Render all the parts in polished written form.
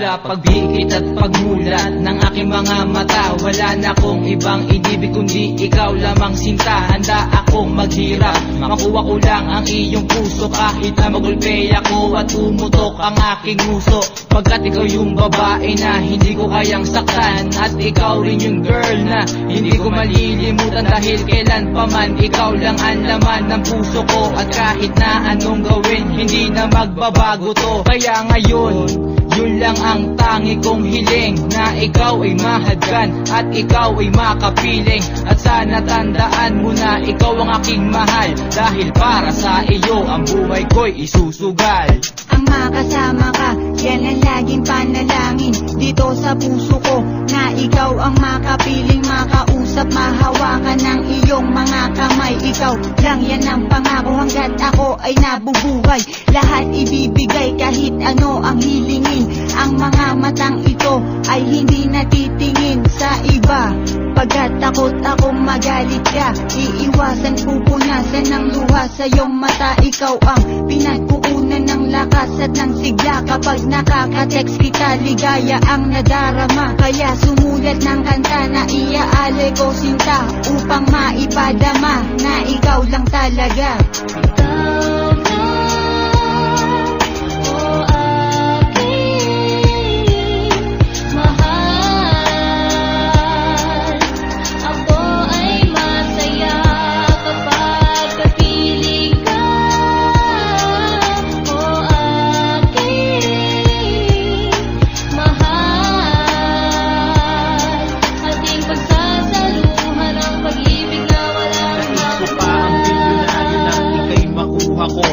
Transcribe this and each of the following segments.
Mula pagbikit at pagmulat ng aking mga mata, wala na akong ibang inibig kundi ikaw lamang sinta. Handa akong maghirap, makuha ko lang ang iyong puso, kahit na magulpe ako at umutok ang aking nguso. Pagkat ikaw yung babae na hindi ko kayang saktan, at ikaw rin yung girl na hindi ko malilimutan, dahil kailan pa man ikaw lang ang laman ng puso ko. At kahit na anong gawin, hindi na magbabago to. Kaya ngayon, yun lang ang tangi kong hiling, na ikaw ay mahadgan at ikaw ay makapiling. At sana tandaan mo na ikaw ang aking mahal, dahil para sa iyo ang buhay ko'y isusugal. Ang makasama ka, yan ang laging panalangin dito sa puso ko, na ikaw ang makapiling, makausap, mahawakan ng iyong mga kamay. Ikaw lang, yan ang pangako hanggat ako ay nabubuhay. Lahat ibibigay kahit ano ang hilingin. Ang mga matang ito ay hindi natitingin sa iba, pagkat takot akong magalit ka. Iiwasan, pupunasan ng luha sa iyong mata. Ikaw ang pinagkukunan ng lakas at ng sigla. Kapag nakaka-text kita, ligaya ang nadarama. Kaya sumulat ng kanta na iaalay ko sinta, upang maipadama na ikaw lang talaga.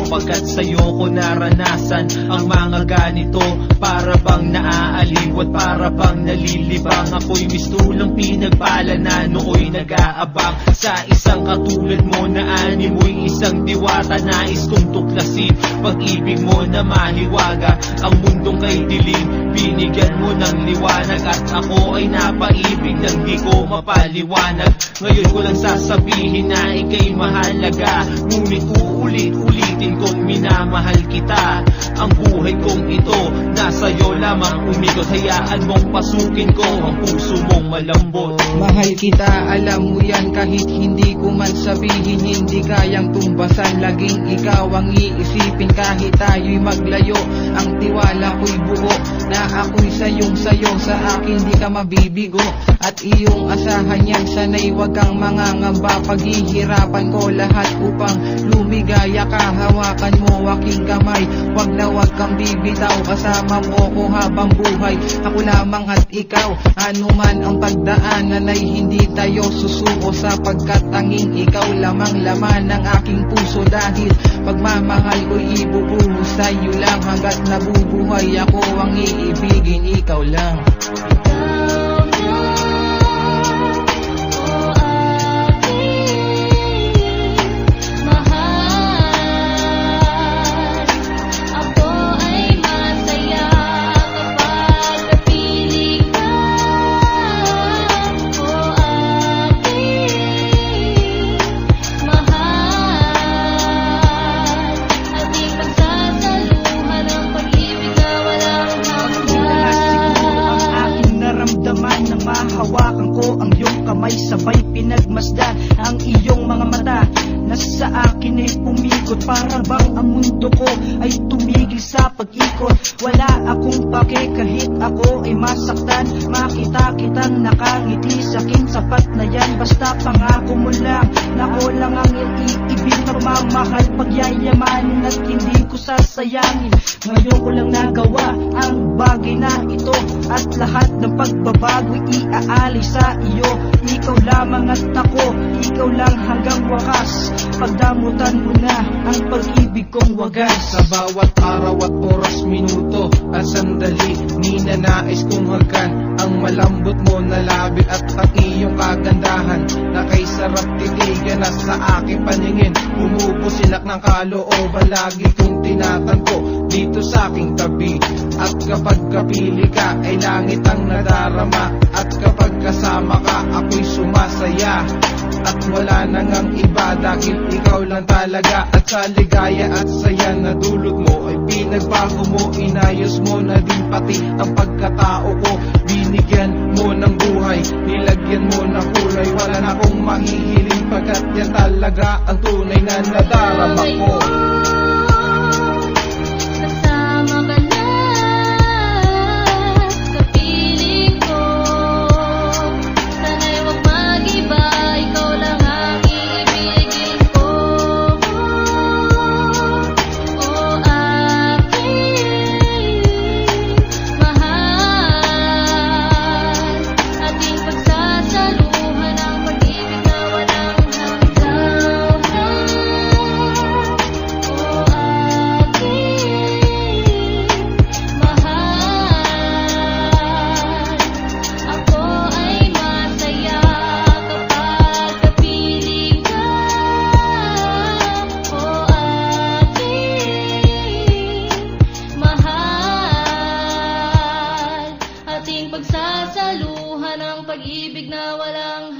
Pagkat sa'yo ko naranasan ang mga ganito, para bang naaaliw at para bang nalilibang. Ako'y mistulang pinagpala na nooy nag-aabang sa isang katulad mo na animoy isang diwata. Nais kong tuklasin pag-ibig mo na mahiwaga ang mundong kay dilim. Binigyan mo ng liwanag at ako ay napaibig nang di ko mapaliwanag. Ngayon ko lang sasabihin na ika'y mahalaga, ngunit uulit-ulitin kong minamahal kita. Ang buhay kong ito nasa'yo lamang umikot, hayaan mong pasukin ko ang puso mong malambot. Mahal kita, alam mo yan, kahit hindi ko man sabihin, hindi kayang tumbasan. Laging ikaw ang iisipin kahit tayo'y maglayo. Ang tiwala ko'y buo na ako'y sayo, sa akin di ka mabibigo. At iyong asahan yan, sana'y wag kang mangangamba. Paghihirapan ko lahat upang lumigaya ka. Hawakan mo aking kamay, wag na wag kang bibitaw. Kasama mo ko habang buhay, ako lamang at ikaw. Ano man ang pagdaanan ay hindi tayo susuko, sapagkat tanging ikaw lamang laman ng aking puso. Dahil pagmamahal ko'y ibubuhos sa'yo lang, hanggat nabubuhay ako ang iibigin ikaw lang. Hawakan ko ang iyong kamay, sabay pinagmasdan ang iyong mga mata. Nasa akin ay pumikot, para bang ang mundo ko ay tumigil sa pag-ikot. Wala akong pake kahit ako ay masaktan, makita kitang nakangiti sa'kin, sapat na yan. Basta pangako mo lang na ako lang ang iibig, magmamahal, pagyayamanin at hindi ko sasayangin. Ngayon ko lang nagawa ang bagay na ito, at lahat ng pagbabago'y iaalay sa iyo. Ikaw lamang at ako, ikaw lang hanggang wakas. Pagdamutan mo na ang pag-ibig kong wagas. Sa bawat araw at oras, minuto at sandali, ninanais kong hagkan ang malambot mo na labi at ang iyong kagandahan na kay sarap titigan at sa aking paningin bumubusilak ng kalooban. Lagi kong tinatanto dito sa aking tabi, at kapag kapili ka ay langit ang nadarama, at kapag kasama ka ako'y sumasaya. At wala nang ang iba dahil ikaw lang talaga, at sa ligaya at saya na dulot mo ay pinagbago mo, inayos mo na din pati ang pagkatao ko. Binigyan mo ng buhay, nilagyan mo ng kulay. Wala na akong mahihiling pagkat yan talaga ang tunay na nadarama ko. Pagsasaluhan ng pag-ibig na walang